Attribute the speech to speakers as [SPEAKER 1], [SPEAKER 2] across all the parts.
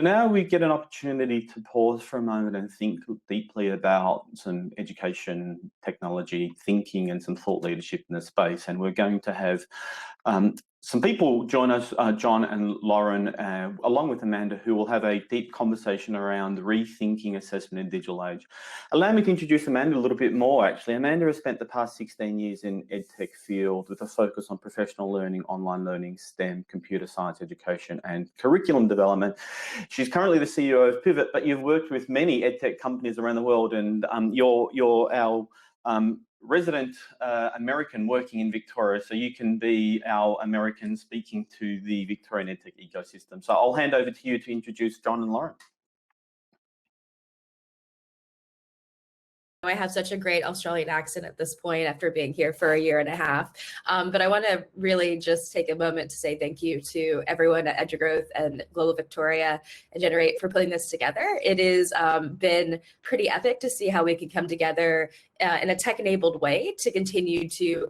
[SPEAKER 1] Now we get an opportunity to pause for a moment and think deeply about some education, technology, thinking, and some thought leadership in the space. And we're going to have some people join us, John and Lauren, along with Amanda, who will have a deep conversation around rethinking assessment in digital age. Allow me to introduce Amanda a little bit more, actually. Amanda has spent the past 16 years in EdTech field with a focus on professional learning, online learning, STEM, computer science education, and curriculum development. She's currently the CEO of Pivot, but you've worked with many EdTech companies around the world, and you're our resident American working in Victoria, so you can be our American speaking to the Victorian EdTech ecosystem. So I'll hand over to you to introduce John and Lauren.
[SPEAKER 2] I have such a great Australian accent at this point after being here for a year and a half. But I want to really just take a moment to say thank you to everyone at Edugrowth and Global Victoria and Generate for putting this together. It has been pretty epic to see how we can come together in a tech-enabled way to continue to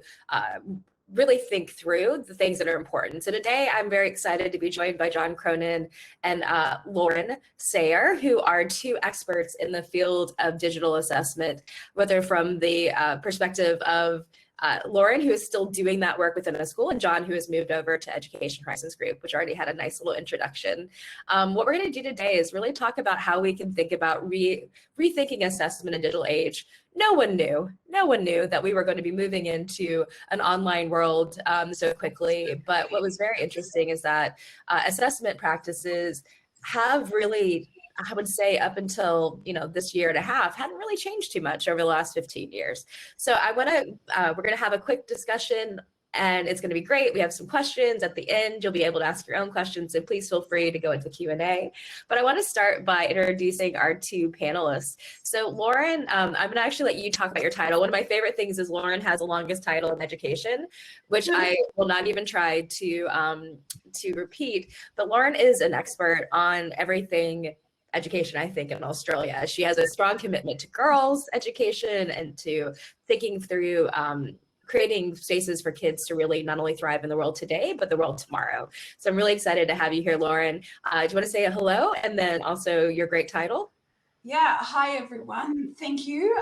[SPEAKER 2] really think through the things that are important. So today I'm very excited to be joined by John Cronin and Lauren Sayer, who are two experts in the field of digital assessment, whether from the perspective of Lauren, who is still doing that work within a school, and John, who has moved over to Education Crisis Group, which already had a nice little introduction. What we're going to do today is really talk about how we can think about rethinking assessment in digital age. No one knew that we were going to be moving into an online world so quickly. But what was very interesting is that assessment practices have really, I would say, up until this year and a half, hadn't really changed too much over the last 15 years. So we're gonna have a quick discussion, and it's gonna be great. We have some questions at the end. You'll be able to ask your own questions, and please feel free to go into the Q&A. But I want to start by introducing our two panelists. So Lauren, I'm gonna actually let you talk about your title. One of my favorite things is Lauren has the longest title in education, which I will not even try to repeat. But Lauren is an expert on everything education, I think, in Australia. She has a strong commitment to girls' education and to thinking through creating spaces for kids to really not only thrive in the world today, but the world tomorrow. So I'm really excited to have you here, Lauren. Do you want to say a hello and then also your great title?
[SPEAKER 3] Yeah, hi everyone, thank you.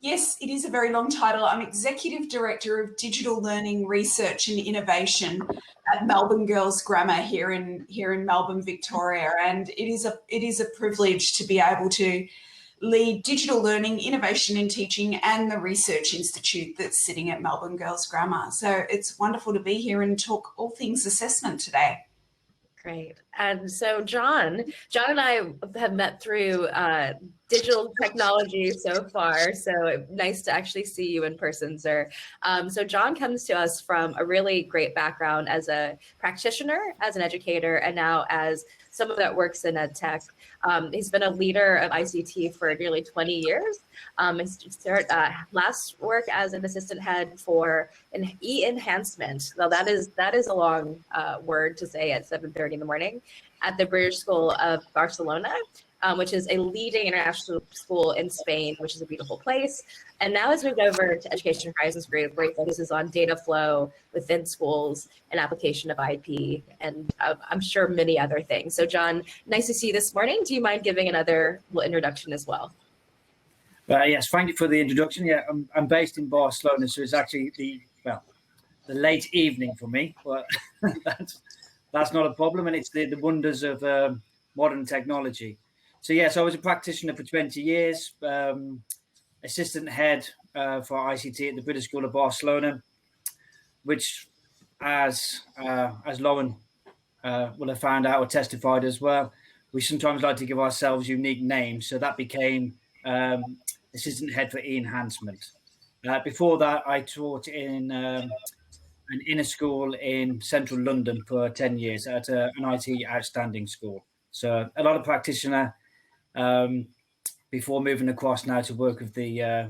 [SPEAKER 3] Yes, it is a very long title. I'm Executive Director of Digital Learning Research and Innovation at Melbourne Girls Grammar here in Melbourne, Victoria, and it is a privilege to be able to lead digital learning, innovation in teaching, and the research institute that's sitting at Melbourne Girls Grammar. So it's wonderful to be here and talk all things assessment today.
[SPEAKER 2] Great. And so John and I have met through digital technology so far. So nice to actually see you in person, sir. So John comes to us from a really great background as a practitioner, as an educator, and now as someone that works in EdTech. He's been a leader of ICT for nearly 20 years. Last work as an assistant head for an e-enhancement. Now that is a long word to say at 7:30 in the morning at the British School of Barcelona, which is a leading international school in Spain, which is a beautiful place. And now has moved over to Education Crisis Group, where he focuses on data flow within schools and application of IP, and I'm sure many other things. So John, nice to see you this morning. Do you mind giving another little introduction as well?
[SPEAKER 4] Yes, thank you for the introduction. Yeah, I'm based in Barcelona, so it's actually the late evening for me, but that's not a problem, and it's the wonders of modern technology. So yes, I was a practitioner for 20 years, assistant head for ICT at the British School of Barcelona, which, as Lauren will have found out or testified as well, we sometimes like to give ourselves unique names. So that became assistant head for e-enhancement. Before that, I taught in an inner school in central London for 10 years at an IT outstanding school. So a lot of practitioner before moving across now to work with the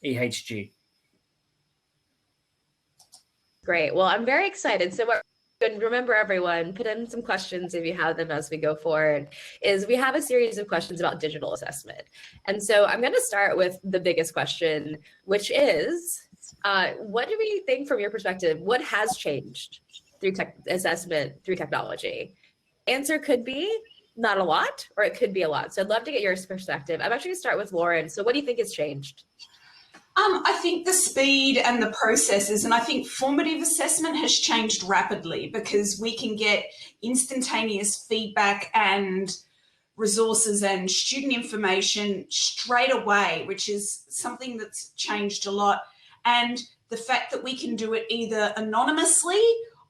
[SPEAKER 4] EHG.
[SPEAKER 2] Great. Well, I'm very excited. So and remember, everyone, put in some questions if you have them as we go forward, is we have a series of questions about digital assessment. And so I'm going to start with the biggest question, which is, what do we think from your perspective, what has changed through assessment through technology? Answer could be not a lot, or it could be a lot. So I'd love to get your perspective. I'm actually going to start with Lauren. So what do you think has changed?
[SPEAKER 3] I think the speed and the processes, and I think formative assessment has changed rapidly because we can get instantaneous feedback and resources and student information straight away, which is something that's changed a lot. And the fact that we can do it either anonymously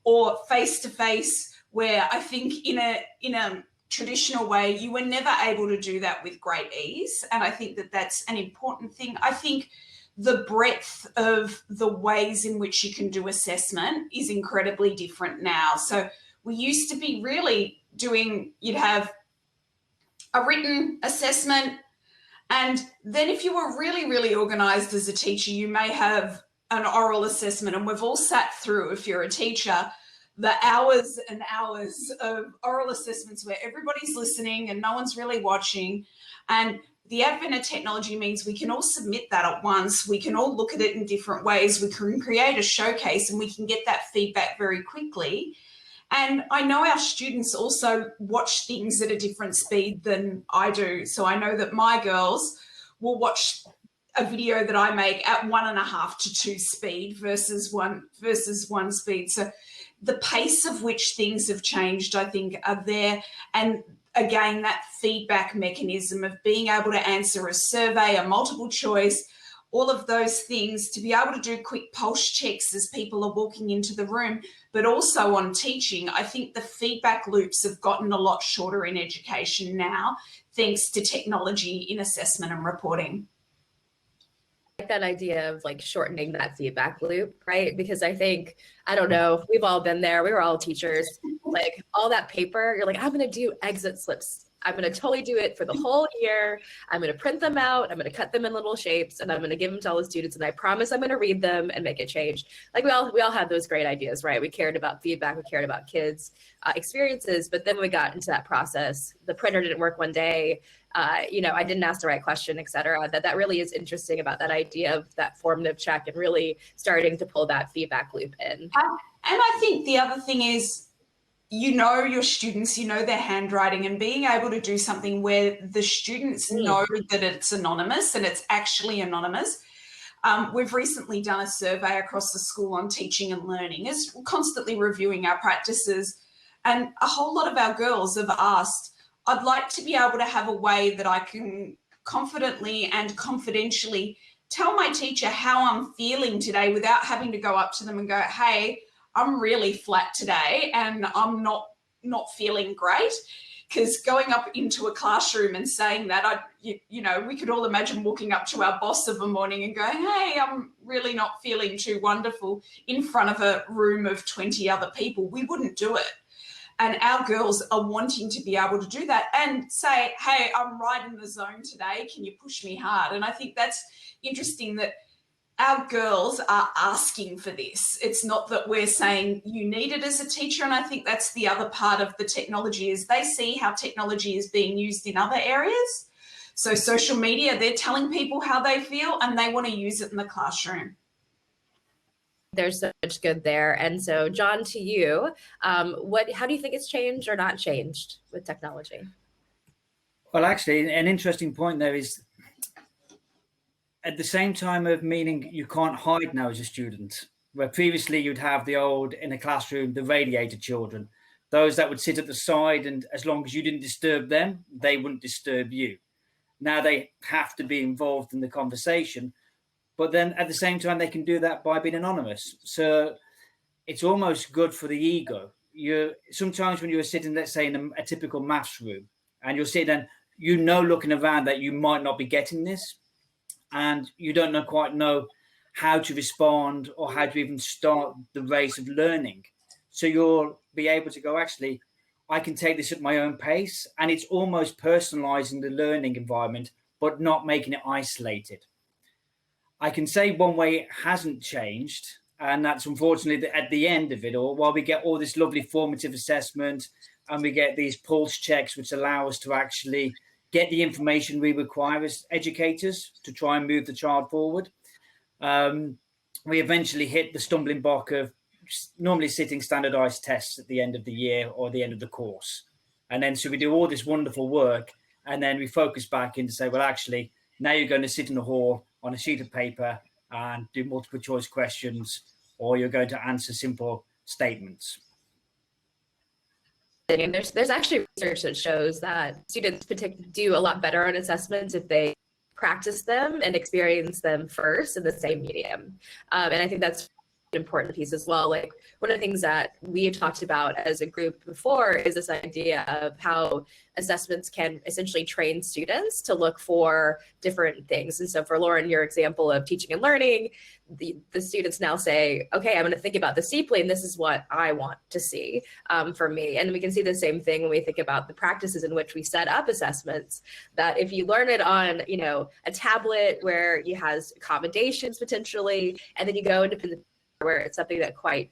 [SPEAKER 3] or face-to-face, where I think in a traditional way, you were never able to do that with great ease. And I think that that's an important thing. I think the breadth of the ways in which you can do assessment is incredibly different now. So we used to be really doing, you'd have a written assessment, and then if you were really, really organised as a teacher, you may have an oral assessment. And we've all sat through, if you're a teacher, the hours and hours of oral assessments where everybody's listening and no one's really watching. And the advent of technology means we can all submit that at once. We can all look at it in different ways. We can create a showcase and we can get that feedback very quickly. And I know our students also watch things at a different speed than I do. So I know that my girls will watch a video that I make at 1.5 to 2 speed versus one speed. So the pace of which things have changed, I think, are there. And again, that feedback mechanism of being able to answer a survey, a multiple choice, all of those things, to be able to do quick pulse checks as people are walking into the room, but also on teaching. I think the feedback loops have gotten a lot shorter in education now, thanks to technology in assessment and reporting.
[SPEAKER 2] Like that idea of like shortening that feedback loop, right? Because I think, I don't know, we've all been there. We were all teachers, like all that paper, you're like, I'm going to do exit slips. I'm going to totally do it for the whole year. I'm going to print them out. I'm going to cut them in little shapes and I'm going to give them to all the students. And I promise I'm going to read them and make a change. Like we all had those great ideas, right? We cared about feedback. We cared about kids' experiences. But then we got into that process. The printer didn't work one day. I didn't ask the right question, et cetera. That really is interesting about that idea of that formative check and really starting to pull that feedback loop in.
[SPEAKER 3] And I think the other thing is, your students, their handwriting, and being able to do something where the students know that it's anonymous and it's actually anonymous. We've recently done a survey across the school on teaching and learning, as we're constantly reviewing our practices. And a whole lot of our girls have asked, I'd like to be able to have a way that I can confidently and confidentially tell my teacher how I'm feeling today without having to go up to them and go, hey, I'm really flat today and I'm not feeling great. Because going up into a classroom and saying that, we could all imagine walking up to our boss of a morning and going, hey, I'm really not feeling too wonderful in front of a room of 20 other people. We wouldn't do it. And our girls are wanting to be able to do that and say, hey, I'm right in the zone today. Can you push me hard? And I think that's interesting that our girls are asking for this. It's not that we're saying you need it as a teacher. And I think that's the other part of the technology is they see how technology is being used in other areas. So social media, they're telling people how they feel and they want to use it in the classroom.
[SPEAKER 2] There's so much good there. And so John, to you, how do you think it's changed or not changed with technology?
[SPEAKER 4] Well, actually, an interesting point there is at the same time of meaning you can't hide now as a student, where previously you'd have the old, in a classroom, the radiator children, those that would sit at the side and as long as you didn't disturb them, they wouldn't disturb you. Now they have to be involved in the conversation, but then at the same time, they can do that by being anonymous. So it's almost good for the ego. Sometimes when you're sitting, let's say, in a typical maths room, and you're sitting and looking around that you might not be getting this, and you don't quite know how to respond or how to even start the race of learning. So you'll be able to go, actually, I can take this at my own pace, and it's almost personalizing the learning environment, but not making it isolated. I can say one way it hasn't changed, and that's unfortunately at the end of it all, while we get all this lovely formative assessment and we get these pulse checks, which allow us to actually get the information we require as educators to try and move the child forward. We eventually hit the stumbling block of normally sitting standardized tests at the end of the year or the end of the course. And then so we do all this wonderful work, and then we focus back in to say, well, actually, now you're going to sit in the hall on a sheet of paper and do multiple choice questions, or you're going to answer simple statements.
[SPEAKER 2] And there's actually research that shows that students do a lot better on assessments if they practice them and experience them first in the same medium. And I think that's an important piece as well. Like, one of the things that we've talked about as a group before is this idea of how assessments can essentially train students to look for different things. And so for Lauren, your example of teaching and learning, the students now say, okay, I'm going to think about this deeply, and this is what I want to see for me. And we can see the same thing when we think about the practices in which we set up assessments, that if you learn it on, you know, a tablet where you has accommodations potentially, and then you go into where it's something that quite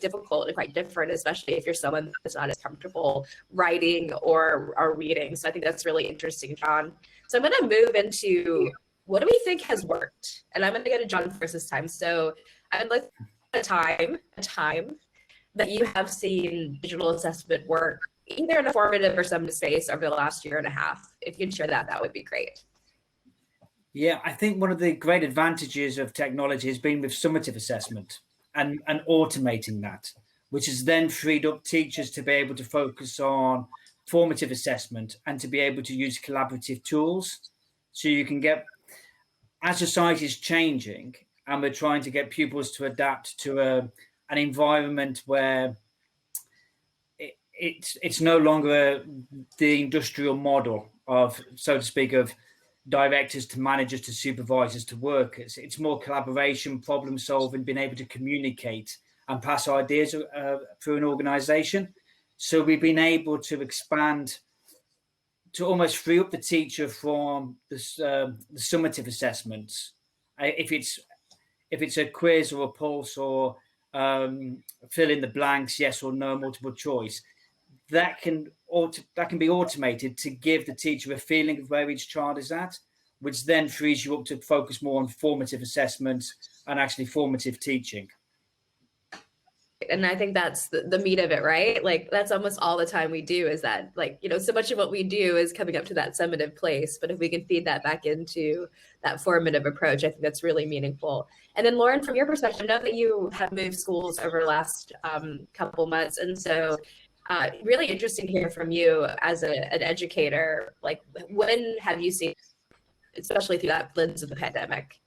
[SPEAKER 2] difficult and quite different, especially if you're someone that's not as comfortable writing or reading. So I think that's really interesting, John. So I'm going to move into, what do we think has worked? And I'm going to go to John first this time. So I'd like a time that you have seen digital assessment work either in a formative or summative space over the last year and a half. If you can share that, that would be great.
[SPEAKER 4] Yeah, I think one of the great advantages of technology has been with summative assessment and automating that, which has then freed up teachers to be able to focus on formative assessment and to be able to use collaborative tools. So you can get, as society is changing and we're trying to get pupils to adapt to an environment where it's no longer the industrial model of, so to speak, of directors to managers to supervisors to workers. It's more collaboration, problem solving, being able to communicate and pass ideas through an organization. So we've been able to expand to almost free up the teacher from the summative assessments. If it's a quiz or a pulse or fill in the blanks, yes or no, multiple choice, that can be automated to give the teacher a feeling of where each child is at, which then frees you up to focus more on formative assessments and actually formative teaching.
[SPEAKER 2] And I think that's the meat of it, right? Like, that's almost all the time we do, is that, like, you know, so much of what we do is coming up to that summative place. But if we can feed that back into that formative approach, I think that's really meaningful. And then Lauren, from your perspective, I know that you have moved schools over the last couple months. And so really interesting to hear from you as an educator. Like, when have you seen, especially through that lens of the pandemic?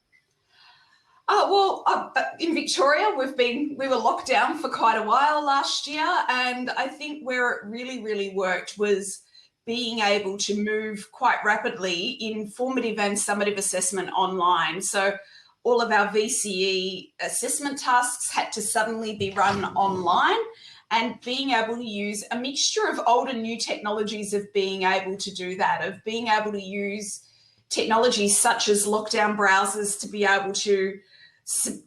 [SPEAKER 3] In Victoria, we were locked down for quite a while last year, and I think where it really worked was being able to move quite rapidly in formative and summative assessment online. So all of our VCE assessment tasks had to suddenly be run online, and being able to use a mixture of old and new technologies of being able to do that, of being able to use technologies such as lockdown browsers to be able to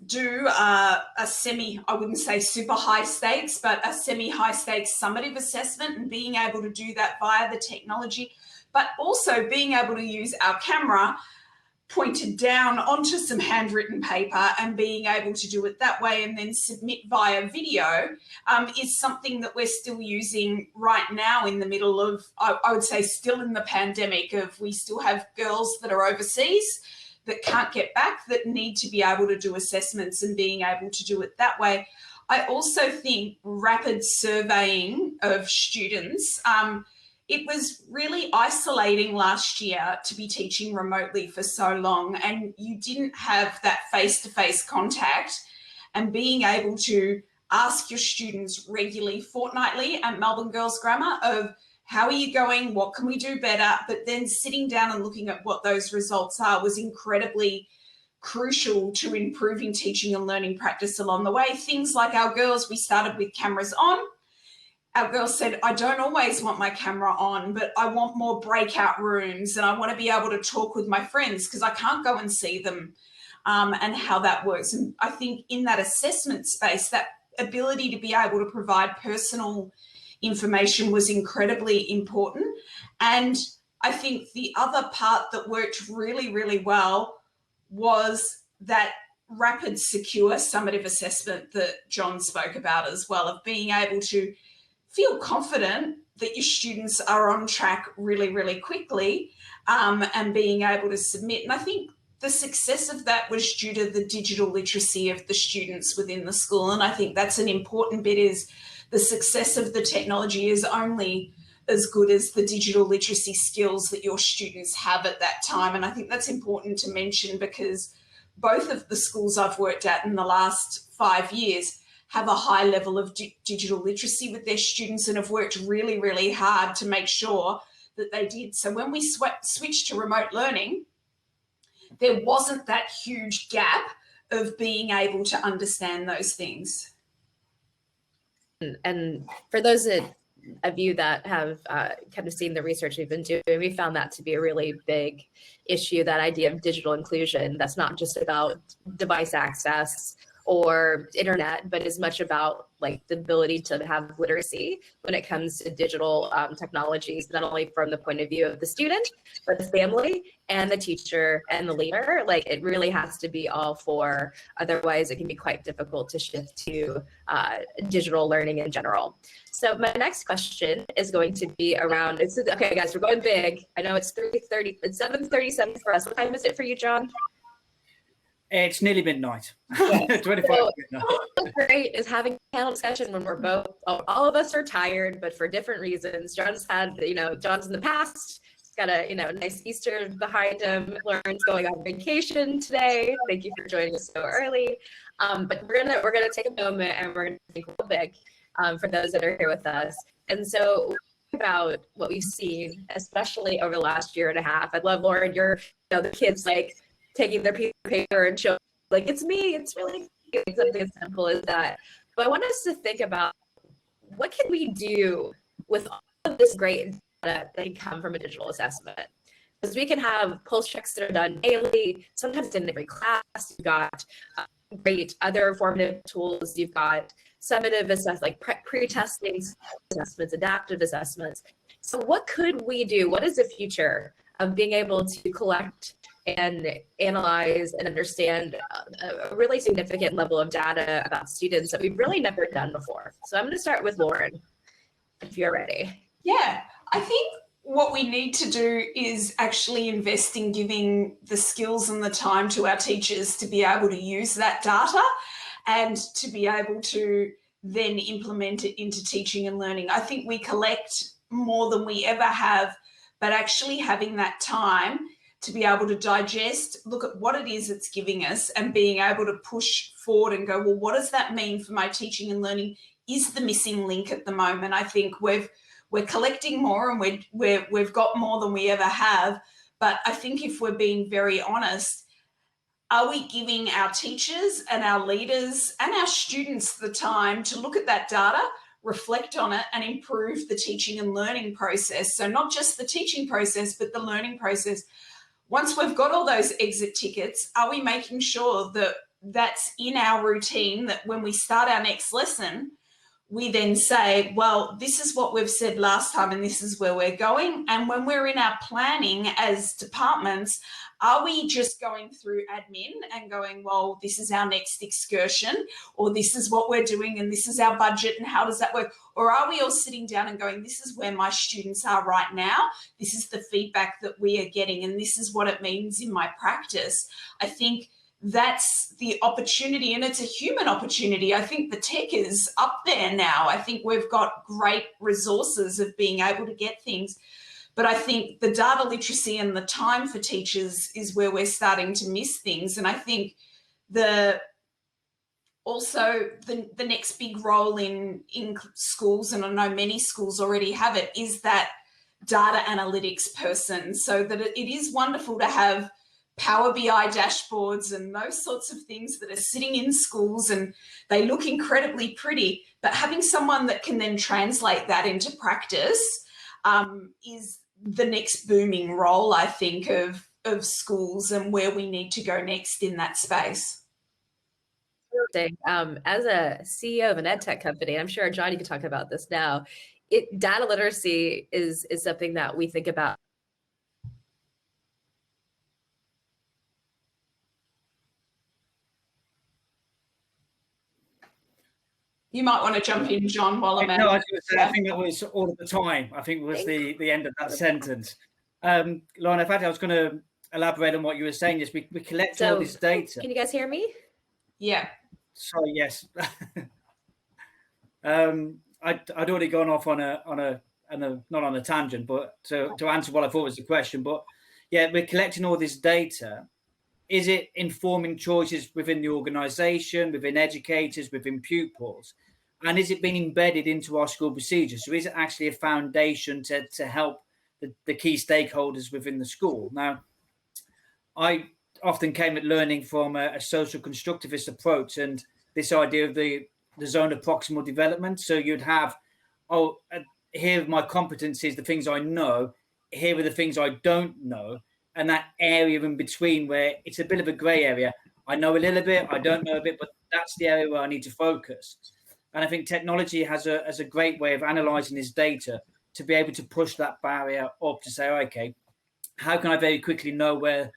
[SPEAKER 3] do a I wouldn't say super high stakes, but a semi-high stakes summative assessment, and being able to do that via the technology, but also being able to use our camera pointed down onto some handwritten paper and being able to do it that way and then submit via video is something that we're still using right now in the middle of, I would say, still in the pandemic. We still have girls that are overseas that can't get back, that need to be able to do assessments, and being able to do it that way. I also think rapid surveying of students, it was really isolating last year to be teaching remotely for so long, and you didn't have that face-to-face contact, and being able to ask your students regularly, fortnightly at Melbourne Girls Grammar, of how are you going, what can we do better, but then sitting down and looking at what those results are was incredibly crucial to improving teaching and learning practice along the way. Things like our girls, we started with cameras on. Our girls said, I don't always want my camera on, but I want more breakout rooms, and I want to be able to talk with my friends because I can't go and see them, and how that works. And I think in that assessment space, that ability to be able to provide personal information was incredibly important. And I think the other part that worked really well was that rapid, secure summative assessment that John spoke about as well, of being able to feel confident that your students are on track really, really quickly, and being able to submit. And I think the success of that was due to the digital literacy of the students within the school. And I think that's an important bit, is the success of the technology is only as good as the digital literacy skills that your students have at that time. And I think that's important to mention, because both of the schools I've worked at in the last 5 years have a high level of digital literacy with their students and have worked really, really hard to make sure that they did. So when we switched to remote learning, there wasn't that huge gap of being able to understand those things.
[SPEAKER 2] And for those of you that have kind of seen the research we've been doing, we found that to be a really big issue, that idea of digital inclusion. That's not just about device access or internet, but as much about like the ability to have literacy when it comes to digital technologies, not only from the point of view of the student, but the family and the teacher and the leader. Like, it really has to be all four. Otherwise, it can be quite difficult to shift to digital learning in general. So my next question is going to be around, okay, guys, we're going big. I know it's 3:30, it's 7:37 for us. What time is it for you, John?
[SPEAKER 4] It's nearly midnight.
[SPEAKER 2] Yeah.
[SPEAKER 4] 25
[SPEAKER 2] So,
[SPEAKER 4] midnight.
[SPEAKER 2] what's great is having a panel discussion when we're both, all of us are tired, but for different reasons. John's had, John's in the past. He's got a, nice Easter behind him. Lauren's going on vacation today. Thank you for joining us so early. But we're gonna take a moment and we're gonna think real big for those that are here with us. And so, about what we've seen, especially over the last year and a half. I love, Lauren, the kids like taking their piece of paper and showing, like, it's me, it's really something as simple as that. But I want us to think about, what can we do with all of this great data that can come from a digital assessment? Because we can have pulse checks that are done daily, sometimes in every class. You've got great other formative tools. You've got summative assessments, like pre-testing assessments, adaptive assessments. So what could we do? What is the future of being able to collect and analyze and understand a really significant level of data about students that we've really never done before? So I'm going to start with Lauren, if you're ready.
[SPEAKER 3] Yeah, I think what we need to do is actually invest in giving the skills and the time to our teachers to be able to use that data and to be able to then implement it into teaching and learning. I think we collect more than we ever have, but actually having that time to be able to digest, look at what it is it's giving us, and being able to push forward and go, well, what does that mean for my teaching and learning? Is the missing link at the moment. I think we're collecting more and we've got more than we ever have. But I think if we're being very honest, are we giving our teachers and our leaders and our students the time to look at that data, reflect on it, and improve the teaching and learning process? So not just the teaching process, but the learning process. Once we've got all those exit tickets, are we making sure that that's in our routine, that when we start our next lesson, we then say, well, this is what we've said last time and this is where we're going? And when we're in our planning as departments, are we just going through admin and going, well, this is our next excursion, or this is what we're doing and this is our budget and how does that work? Or are we all sitting down and going, this is where my students are right now, this is the feedback that we are getting, and this is what it means in my practice? I think that's the opportunity, and it's a human opportunity. I think the tech is up there now. I think we've got great resources of being able to get things. But I think the data literacy and the time for teachers is where we're starting to miss things. And I think the next big role in schools, and I know many schools already have it, is that data analytics person. So that it is wonderful to have Power BI dashboards and those sorts of things that are sitting in schools and they look incredibly pretty, but having someone that can then translate that into practice is the next booming role, I think, of schools and where we need to go next in that space.
[SPEAKER 2] As a CEO of an EdTech company, I'm sure John, you can talk about this now, data literacy is something that we think about.
[SPEAKER 3] You might want to jump in, John, while I'm
[SPEAKER 4] No, I think that was all of the time. I think was the end of that sentence. Lauren, in fact, I was going to elaborate on what you were saying. Yes, we collect all this data.
[SPEAKER 2] Can you guys hear me?
[SPEAKER 3] Yeah.
[SPEAKER 4] Sorry, yes. I'd already gone off on a not on a tangent, but to answer what I thought was the question. But yeah, we're collecting all this data. Is it informing choices within the organisation, within educators, within pupils? And is it being embedded into our school procedures? So is it actually a foundation to help the key stakeholders within the school? Now, I often came at learning from a social constructivist approach and this idea of the zone of proximal development. So you'd have, here are my competencies, the things I know, here are the things I don't know, and that area in between where it's a bit of a grey area. I know a little bit, I don't know a bit, but that's the area where I need to focus. And I think technology has a great way of analysing this data to be able to push that barrier up to say, okay, how can I very quickly know where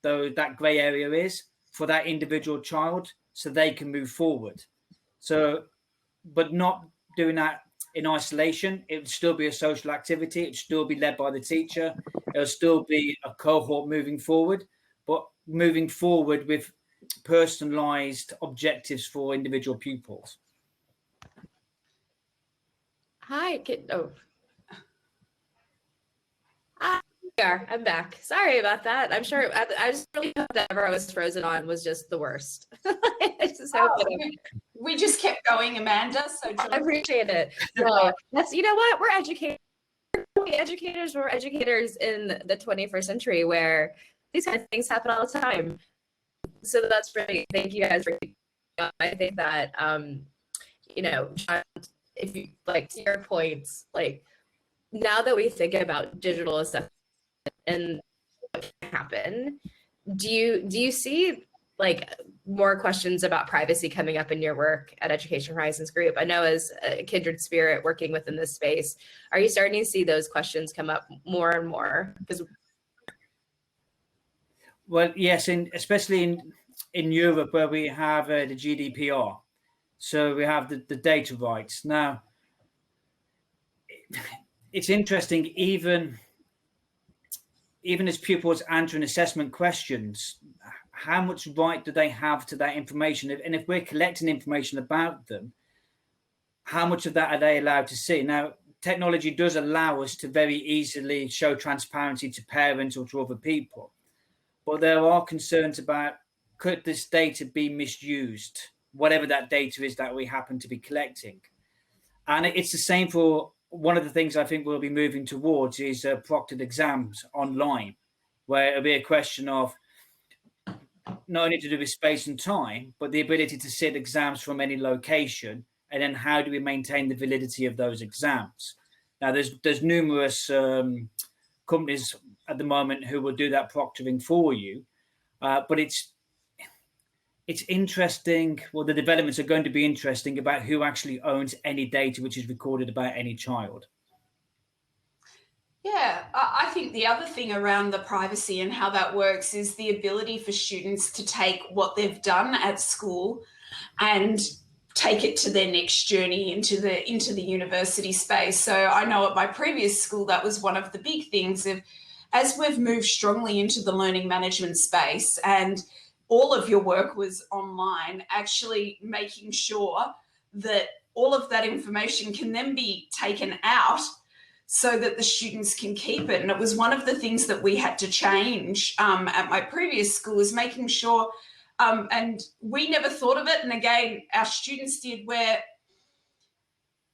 [SPEAKER 4] that grey area is for that individual child so they can move forward? So, but not doing that in isolation. It would still be a social activity. It would still be led by the teacher. It will still be a cohort moving forward, but moving forward with personalised objectives for individual pupils.
[SPEAKER 2] Hi. I'm back. Sorry about that. I'm sure I just really hope that whatever I was frozen on was just the worst. I just hope
[SPEAKER 3] we just kept going, Amanda. So
[SPEAKER 2] I appreciate it. So that's, you know what, we're educators. We're educators in the 21st century where these kind of things happen all the time. So that's really, thank you guys for. I think that you know, if you like to your points, like now that we think about digital assessment and what can happen, do you see like more questions about privacy coming up in your work at Education Horizons Group? I know as a kindred spirit working within this space, are you starting to see those questions come up more and more?
[SPEAKER 4] Well, yes, especially in Europe where we have the GDPR. So we have the data rights. Now, it's interesting, even as pupils answering assessment questions, how much right do they have to that information? And if we're collecting information about them, how much of that are they allowed to see? Now, technology does allow us to very easily show transparency to parents or to other people. But there are concerns about, could this data be misused, whatever that data is that we happen to be collecting? And it's the same for one of the things I think we'll be moving towards is proctored exams online, where it'll be a question of not only to do with space and time, but the ability to sit exams from any location, and then how do we maintain the validity of those exams? Now, there's numerous companies at the moment who will do that proctoring for you, but it's interesting. Well, the developments are going to be interesting about who actually owns any data which is recorded about any child.
[SPEAKER 3] Yeah, I think the other thing around the privacy and how that works is the ability for students to take what they've done at school and take it to their next journey into the university space. So I know at my previous school, that was one of the big things of, as we've moved strongly into the learning management space and all of your work was online, actually making sure that all of that information can then be taken out so that the students can keep it. And it was one of the things that we had to change at my previous school, is making sure, and we never thought of it, and again, our students did, where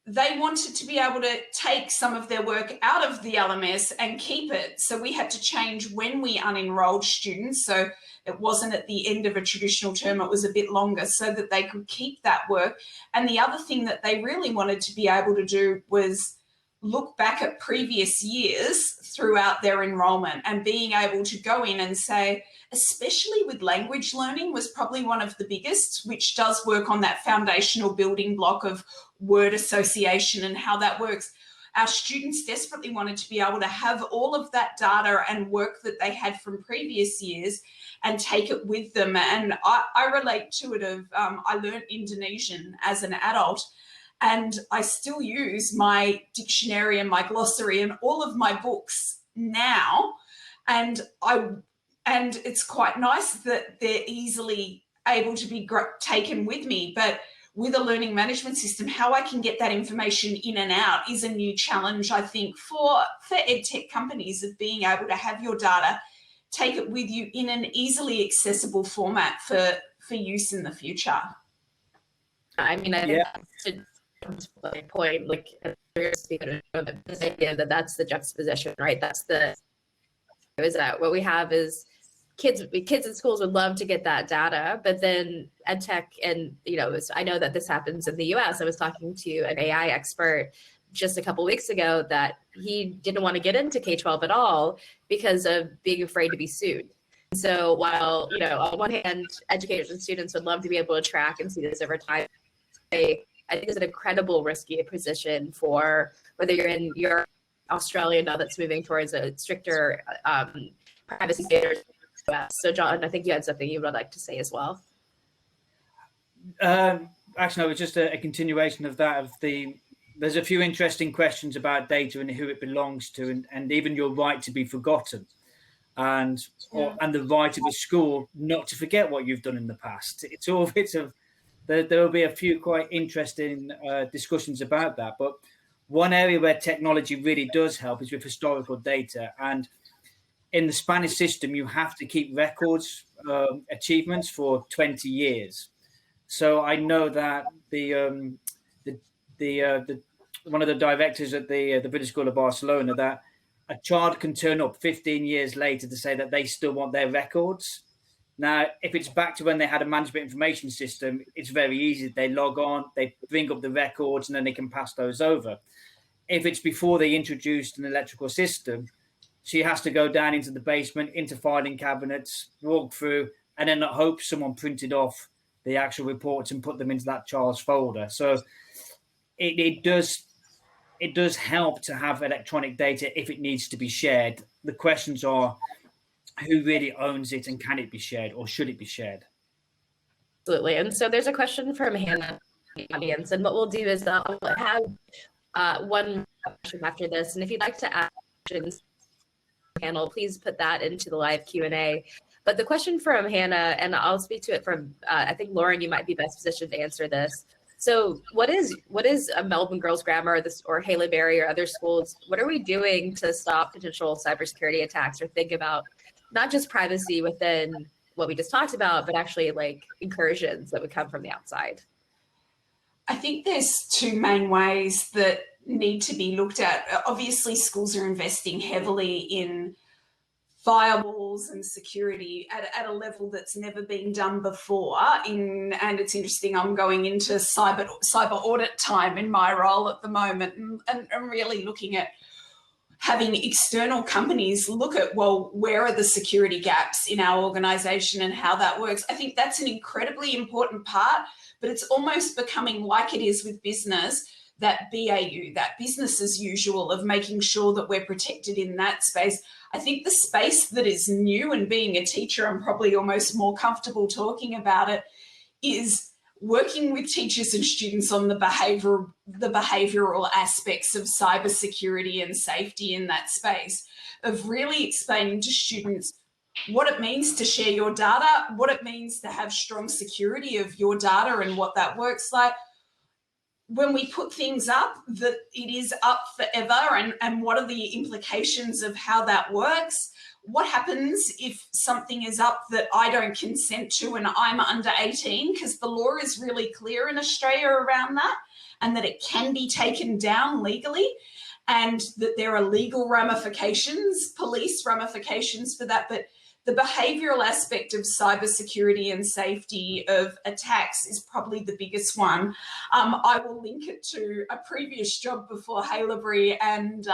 [SPEAKER 3] they wanted to be able to take some of their work out of the LMS and keep it. So we had to change when we unenrolled students. So it wasn't at the end of a traditional term, it was a bit longer, so that they could keep that work. And the other thing that they really wanted to be able to do was look back at previous years throughout their enrolment, and being able to go in and say, especially with language learning, was probably one of the biggest, which does work on that foundational building block of word association and how that works. Our students desperately wanted to be able to have all of that data and work that they had from previous years and take it with them. And I relate to it of, I learned Indonesian as an adult, and I still use my dictionary and my glossary and all of my books now. And it's quite nice that they're easily able to be taken with me. But with a learning management system, how I can get that information in and out is a new challenge, I think, for EdTech companies, of being able to have your data, take it with you in an easily accessible format for use in the future.
[SPEAKER 2] I mean, I think that's a point, like, this idea that that's the juxtaposition, right? That's the, is that what we have is kids in schools would love to get that data, but then EdTech, and I know that this happens in the US. I was talking to an AI expert just a couple of weeks ago that he didn't want to get into K12 at all because of being afraid to be sued. So while, on one hand, educators and students would love to be able to track and see this over time, I think it's an incredible risky position for whether you're in Europe, Australia, now that's moving towards a stricter privacy standards. So John, I think you had something you would like to say as well.
[SPEAKER 4] Actually, no, it's just a continuation of that. There's a few interesting questions about data and who it belongs to, and even your right to be forgotten, and the right of a school not to forget what you've done in the past. It's all bits of there will be a few quite interesting discussions about that. But one area where technology really does help is with historical data. And in the Spanish system, you have to keep records achievements for 20 years. So I know that one of the directors at the British School of Barcelona, that a child can turn up 15 years later to say that they still want their records. Now, if it's back to when they had a management information system, it's very easy. They log on, they bring up the records, and then they can pass those over. If it's before they introduced an electrical system, she has to go down into the basement, into filing cabinets, walk through, and then hope someone printed off the actual reports and put them into that child's folder. So it does help to have electronic data if it needs to be shared. The questions are, who really owns it, and can it be shared, or should it be shared?
[SPEAKER 2] Absolutely. And so there's a question from Hannah in the audience, and what we'll do is I'll have one question after this, and if you'd like to ask questions panel, please put that into the live Q&A. But the question from Hannah, and I'll speak to it from, I think Lauren, you might be best positioned to answer this. So what is a Melbourne Girls Grammar or Haileybury or other schools? What are we doing to stop potential cybersecurity attacks, or think about not just privacy within what we just talked about, but actually like incursions that would come from the outside?
[SPEAKER 3] I think there's two main ways that need to be looked at. Obviously, schools are investing heavily in firewalls and security at a level that's never been done before. And it's interesting, I'm going into cyber audit time in my role at the moment, and I'm really looking at having external companies look at, well, where are the security gaps in our organisation and how that works. I think that's an incredibly important part, but it's almost becoming like it is with business, that BAU, that business as usual, of making sure that we're protected in that space. I think the space that is new, and being a teacher, I'm probably almost more comfortable talking about it, is working with teachers and students on the behavioural aspects of cybersecurity and safety in that space, of really explaining to students what it means to share your data, what it means to have strong security of your data and what that works like. When we put things up, that it is up forever, and what are the implications of how that works? What happens if something is up that I don't consent to and I'm under 18? Because the law is really clear in Australia around that, and that it can be taken down legally, and that there are legal ramifications, police ramifications for that. But the behavioural aspect of cybersecurity and safety of attacks is probably the biggest one. I will link it to a previous job before Haileybury and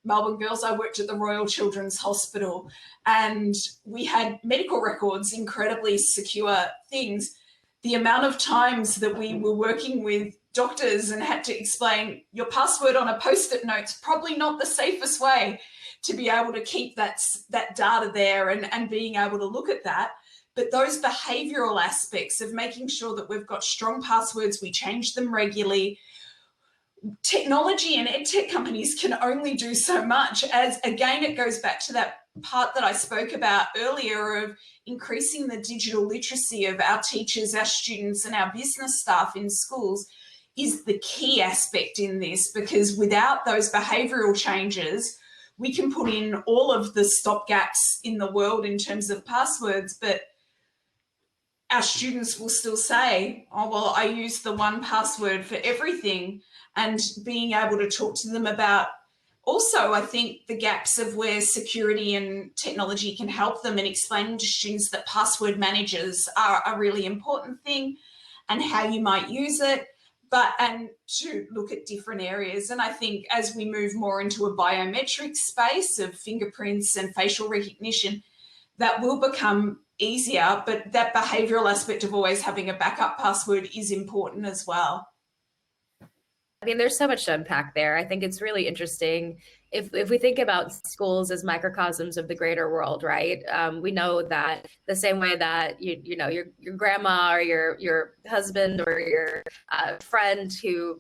[SPEAKER 3] Melbourne Girls. I worked at the Royal Children's Hospital, and we had medical records, incredibly secure things. The amount of times that we were working with doctors and had to explain your password on a post-it note's probably not the safest way to be able to keep that data there and being able to look at that. But those behavioural aspects of making sure that we've got strong passwords, we change them regularly. Technology and EdTech companies can only do so much, as again, it goes back to that part that I spoke about earlier of increasing the digital literacy of our teachers, our students and our business staff in schools is the key aspect in this, because without those behavioural changes, we can put in all of the stopgaps in the world in terms of passwords, but our students will still say, oh, well, I use the one password for everything. And being able to talk to them about also, I think, the gaps of where security and technology can help them, and explaining to students that password managers are a really important thing and how you might use it, and to look at different areas. And I think as we move more into a biometric space of fingerprints and facial recognition, that will become easier, but that behavioural aspect of always having a backup password is important as well.
[SPEAKER 2] I mean, there's so much to unpack there. I think it's really interesting if we think about schools as microcosms of the greater world, right? We know that the same way that you know your grandma or your husband or your friend who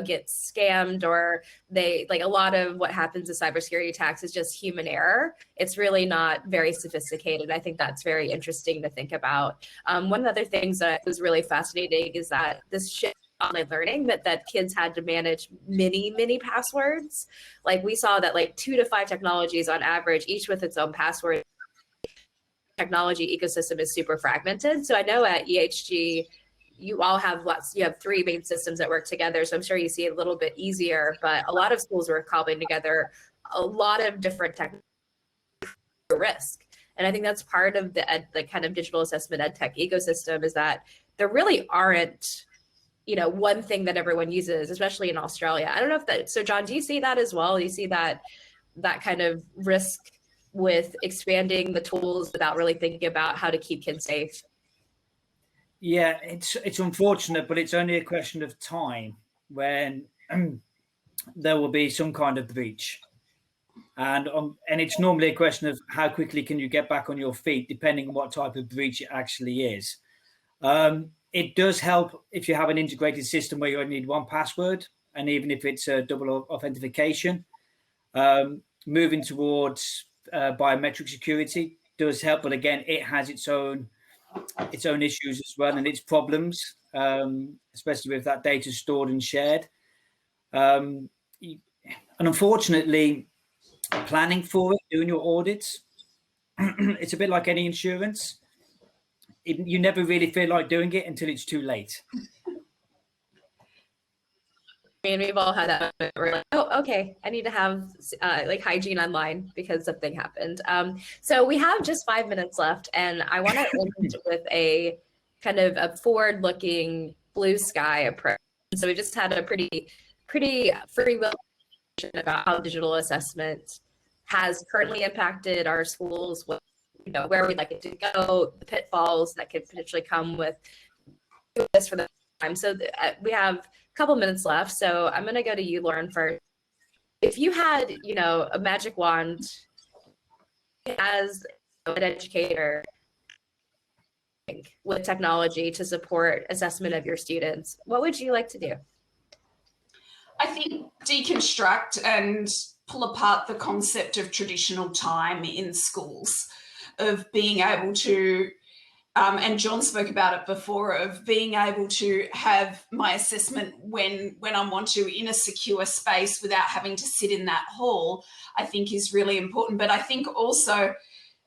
[SPEAKER 2] gets scammed, or they, like, a lot of what happens in cybersecurity attacks is just human error. It's really not very sophisticated. I think that's very interesting to think about. One of the other things that was really fascinating is that this shift online learning that kids had to manage many passwords. Like, we saw that like 2 to 5 technologies on average, each with its own password. Technology ecosystem is super fragmented. So I know at EHG, you all have you have 3 main systems that work together. So I'm sure you see it a little bit easier, but a lot of schools were cobbling together a lot of different technologies for risk. And I think that's part of the kind of digital assessment EdTech ecosystem, is that there really aren't one thing that everyone uses, especially in Australia. I don't know if that, so John, do you see that as well? Do you see that kind of risk with expanding the tools without really thinking about how to keep kids safe?
[SPEAKER 4] Yeah, it's unfortunate, but it's only a question of time when there will be some kind of breach. And it's normally a question of how quickly can you get back on your feet, depending on what type of breach it actually is. It does help if you have an integrated system where you only need one password, and even if it's a double authentication. Moving towards biometric security does help, but again, it has its own issues as well, and its problems, especially with that data stored and shared. And unfortunately, planning for it, doing your audits, it's a bit like any insurance. You never really feel like doing it until it's too late.
[SPEAKER 2] I mean, we've all had that moment where we're like, oh, okay, I need to have like hygiene online because something happened. So we have just 5 minutes left, and I want to end with a kind of a forward-looking blue sky approach. So we just had a pretty free will about how digital assessment has currently impacted our schools, where we'd like it to go, the pitfalls that could potentially come with this for the time. So we have a couple minutes left. So I'm going to go to you, Lauren, first. If you had, a magic wand as an educator with technology to support assessment of your students, what would you like to do?
[SPEAKER 3] I think deconstruct and pull apart the concept of traditional time in schools, of being able to, and John spoke about it before, of being able to have my assessment when I want to in a secure space without having to sit in that hall, I think is really important. But I think also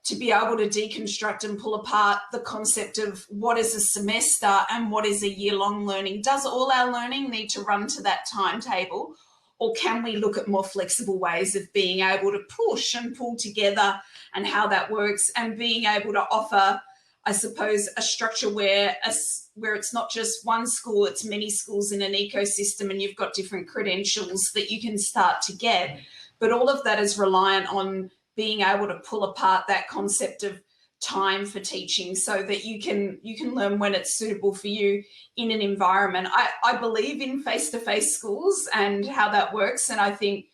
[SPEAKER 3] to be able to deconstruct and pull apart the concept of what is a semester and what is a year-long learning. Does all our learning need to run to that timetable? Or can we look at more flexible ways of being able to push and pull together and how that works, and being able to offer, I suppose, a structure where it's not just one school, it's many schools in an ecosystem, and you've got different credentials that you can start to get. But all of that is reliant on being able to pull apart that concept of time for teaching so that you can learn when it's suitable for you in an environment. I believe in face-to-face schools and how that works, and I think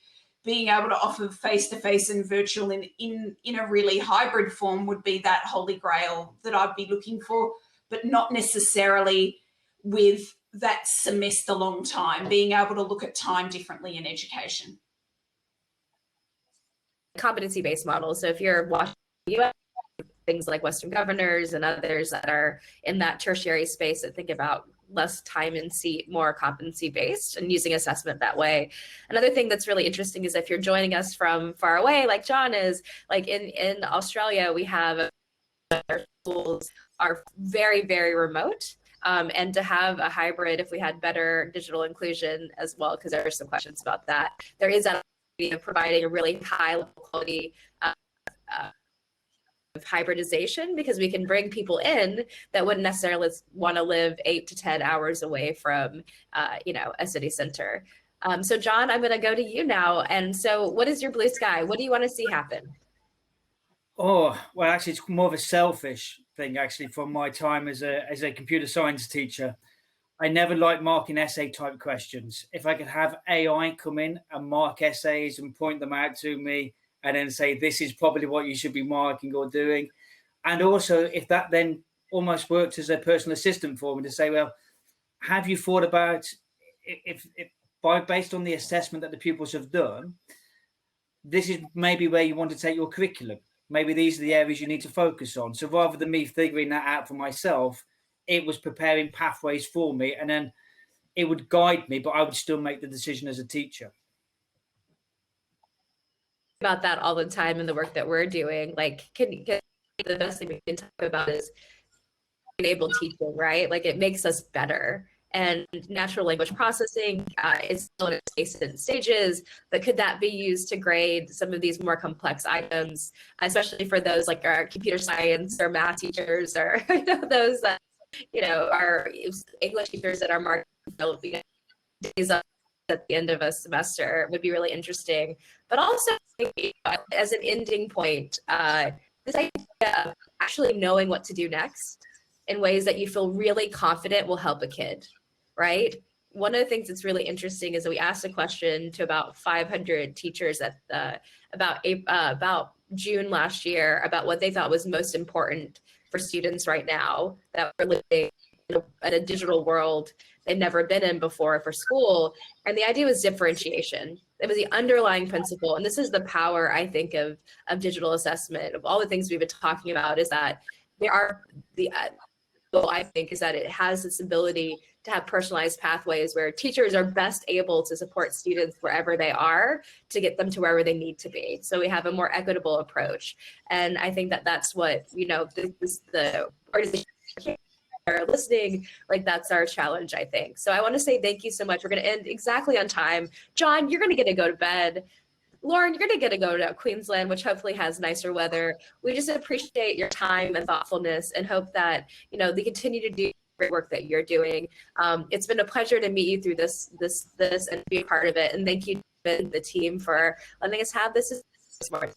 [SPEAKER 3] being able to offer face-to-face and virtual in a really hybrid form would be that holy grail that I'd be looking for, but not necessarily with that semester-long time, being able to look at time differently in education.
[SPEAKER 2] Competency-based models. So if you're watching the US, things like Western governors and others that are in that tertiary space that think about less time in seat, more competency-based, and using assessment that way. Another thing that's really interesting is if you're joining us from far away, like John is, like in Australia, we have our schools are very, very remote. And to have a hybrid, if we had better digital inclusion as well, because there are some questions about that, there is that of providing a really high level quality of hybridization, because we can bring people in that wouldn't necessarily want to live 8 to 10 hours away from, a city center. So John, I'm going to go to you now. And so what is your blue sky? What do you want to see happen?
[SPEAKER 4] Oh, well, actually, it's more of a selfish thing, actually, from my time as a computer science teacher. I never liked marking essay type questions. If I could have AI come in and mark essays and point them out to me and then say, this is probably what you should be marking or doing. And also, if that then almost worked as a personal assistant for me to say, well, have you thought about if based on the assessment that the pupils have done, this is maybe where you want to take your curriculum. Maybe these are the areas you need to focus on. So rather than me figuring that out for myself, it was preparing pathways for me, and then it would guide me, but I would still make the decision as a teacher.
[SPEAKER 2] About that all the time in the work that we're doing. Like, the best thing we can talk about is enabled teaching, right? Like, it makes us better. And natural language processing is still in its nascent stages, but could that be used to grade some of these more complex items, especially for those like our computer science or math teachers, or those that our English teachers that are marking days at the end of a semester would be really interesting. But also, as an ending point, this idea of actually knowing what to do next in ways that you feel really confident will help a kid, right? One of the things that's really interesting is that we asked a question to about 500 teachers at about June last year about what they thought was most important for students right now that were living in a digital world they've never been in before for school. And the idea was differentiation. It was the underlying principle. And this is the power, I think, of digital assessment. Of all the things we've been talking about, is that there are the goal, I think, is that it has this ability to have personalized pathways where teachers are best able to support students wherever they are to get them to wherever they need to be. So we have a more equitable approach. And I think that that's what, the organization are listening, like, that's our challenge, I think. So I want to say thank you so much. We're going to end exactly on time. John, you're going to get to go to bed. Lauren, you're going to get to go to Queensland, which hopefully has nicer weather. We just appreciate your time and thoughtfulness and hope that, they continue to do great work that you're doing. It's been a pleasure to meet you through this and be a part of it. And thank you to the team for letting us have this morning.